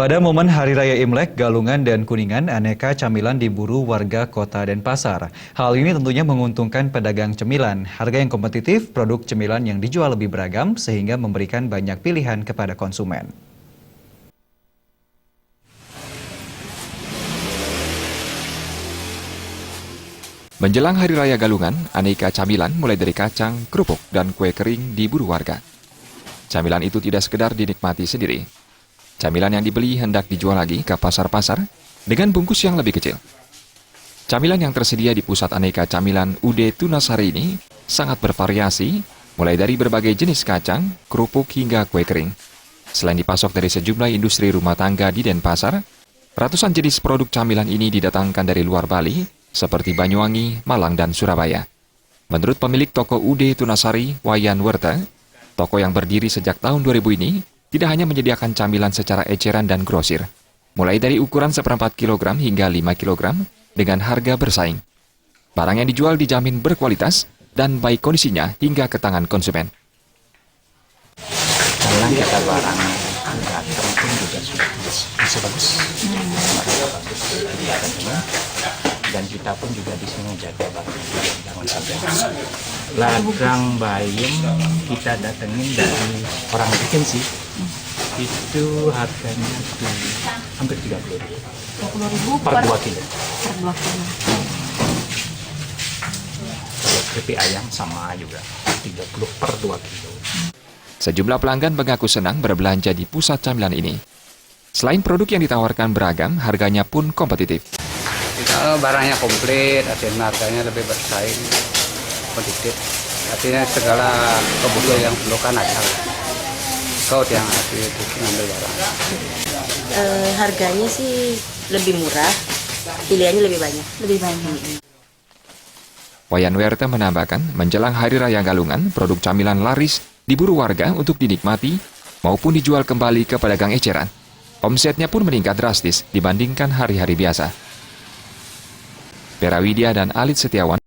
Pada momen Hari Raya Imlek, Galungan dan Kuningan, aneka camilan diburu warga kota Denpasar. Hal ini tentunya menguntungkan pedagang cemilan. Harga yang kompetitif, produk cemilan yang dijual lebih beragam, sehingga memberikan banyak pilihan kepada konsumen. Menjelang Hari Raya Galungan, aneka camilan mulai dari kacang, kerupuk, dan kue kering diburu warga. Camilan itu tidak sekedar dinikmati sendiri. Camilan yang dibeli hendak dijual lagi ke pasar-pasar dengan bungkus yang lebih kecil. Camilan yang tersedia di pusat aneka camilan UD Tunasari ini sangat bervariasi, mulai dari berbagai jenis kacang, kerupuk hingga kue kering. Selain dipasok dari sejumlah industri rumah tangga di Denpasar, ratusan jenis produk camilan ini didatangkan dari luar Bali, seperti Banyuwangi, Malang, dan Surabaya. Menurut pemilik toko UD Tunasari, Wayan Werta, toko yang berdiri sejak tahun 2000 ini tidak hanya menyediakan camilan secara eceran dan grosir, mulai dari ukuran 1/4 kg hingga 5 kg dengan harga bersaing. Barang yang dijual dijamin berkualitas dan baik kondisinya hingga ke tangan konsumen. Karena kita barang karakter pun juga sudah bisa bagus, dan kita pun juga di sini menjaga barang jangan sampai rusak. Ladang bayam kita datengin dari orang bikin sih, itu harganya tuh hampir 30.000 per 2 kilo. Kalau keripik ayam sama juga 30 per 2 kilo. Sejumlah pelanggan mengaku senang berbelanja di pusat camilan ini. Selain produk yang ditawarkan beragam, harganya pun kompetitif. Barangnya komplit, artinya harganya lebih bersaing, kompetitif. Artinya segala kebutuhan yang perlu kan ada. Kau yang itu ngambil barang. Harganya sih lebih murah, pilihannya lebih banyak. Wayan Werta menambahkan, menjelang Hari Raya Galungan, produk camilan laris diburu warga untuk dinikmati maupun dijual kembali ke pedagang eceran. Omsetnya pun meningkat drastis dibandingkan hari-hari biasa. Pera Widya dan Alit Setiawan